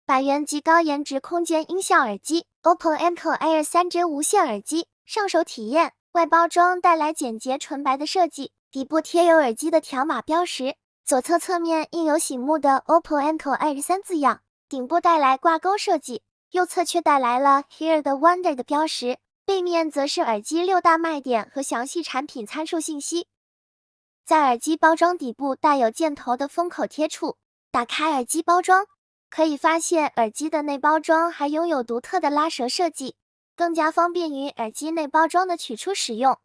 百元级高颜值空间音效耳机 OPPO Enco Air 3G 无线耳机上手体验。外包装带来简洁纯白的设计，底部贴有耳机的条码标识，左侧侧面印有醒目的 OPPO Enco Air 3字样，顶部带来挂钩设计，右侧却带来了 Hear the Wonder 的标识，背面则是耳机6大卖点和详细产品参数信息。在耳机包装底部带有箭头的封口贴处，打开耳机包装，可以发现耳机的内包装还拥有独特的拉舌设计，更加方便于耳机内包装的取出使用。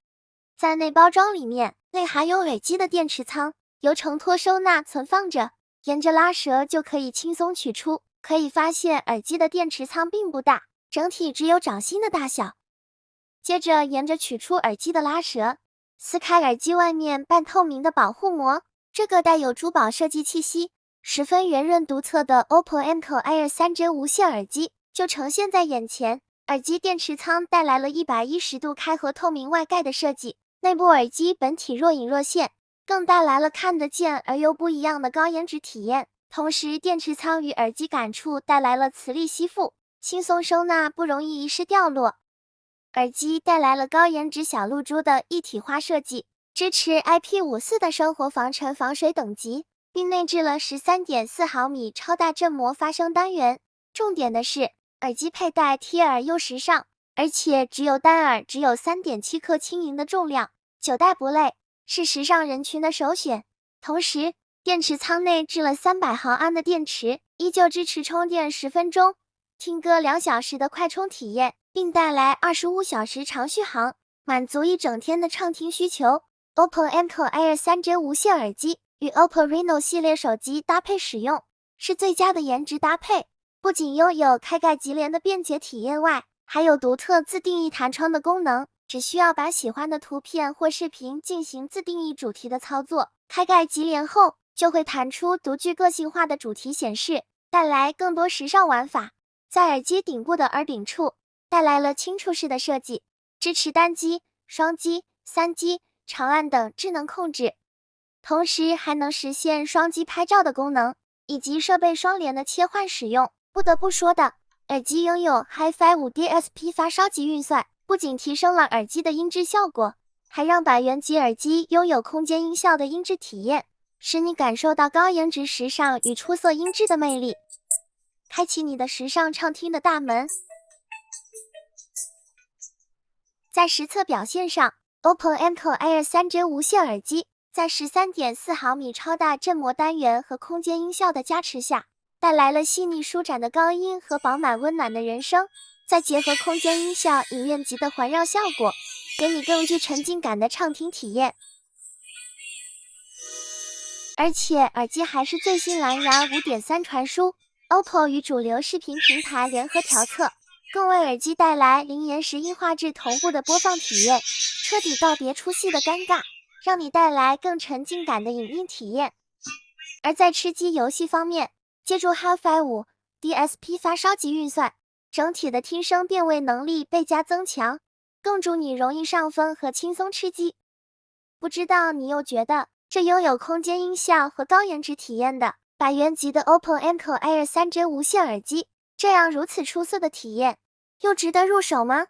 在内包装里面，内含有耳机的电池仓，由承托收纳存放着，沿着拉舌就可以轻松取出。可以发现耳机的电池仓并不大，整体只有掌心的大小。接着沿着取出耳机的拉舌，撕开耳机外面半透明的保护膜，这个带有珠宝设计气息，十分圆润独特的 OPPO Enco Air 3G 无线耳机就呈现在眼前。耳机电池仓带来了110度开合透明外盖的设计，内部耳机本体若隐若现，更带来了看得见而又不一样的高颜值体验。同时，电池仓与耳机感处带来了磁力吸附，轻松收纳，不容易遗失掉落。耳机带来了高颜值小露珠的一体化设计，支持 IP54 的生活防尘防水等级，并内置了 13.4 毫米超大振膜发声单元。重点的是，耳机佩戴贴耳又时尚，而且只有单耳只有 3.7 克轻盈的重量，9戴不累，是时尚人群的首选。同时，电池仓内置了300毫安的电池，依旧支持充电10分钟，听歌2小时的快充体验，并带来25小时长续航，满足一整天的畅听需求。OPPO Enco Air 3G 无线耳机与 OPPO Reno 系列手机搭配使用，是最佳的颜值搭配。不仅拥有开盖即联的便捷体验外，还有独特自定义弹窗的功能，只需要把喜欢的图片或视频进行自定义主题的操作，开盖即联后就会弹出独具个性化的主题显示，带来更多时尚玩法。在耳机顶部的耳柄处带来了轻触式的设计，支持单击、双击、3击、长按等智能控制，同时还能实现双击拍照的功能，以及设备双联的切换使用。不得不说的，耳机拥有 HiFi 5 DSP 发烧级运算，不仅提升了耳机的音质效果，还让百元级耳机拥有空间音效的音质体验，使你感受到高颜值时尚与出色音质的魅力，开启你的时尚畅听的大门。在实测表现上， OPPO Enco Air 3G 无线耳机在 13.4 毫米超大振膜单元和空间音效的加持下，带来了细腻舒展的高音和饱满温暖的人声，再结合空间音效影院级的环绕效果，给你更具沉浸感的畅听体验。而且耳机还是最新蓝牙 5.3 传输， OPPO 与主流视频平台联合调测，更为耳机带来零延时音画质同步的播放体验，彻底告别出戏的尴尬，让你带来更沉浸感的影音体验。而在吃鸡游戏方面，借助 HiFi 5 DSP 发烧级运算，整体的听声辨位能力倍加增强，更助你容易上分和轻松吃鸡。不知道你又觉得这拥有空间音效和高颜值体验的百元级的 OPPO Enco Air 3G 无线耳机，这样如此出色的体验，又值得入手吗？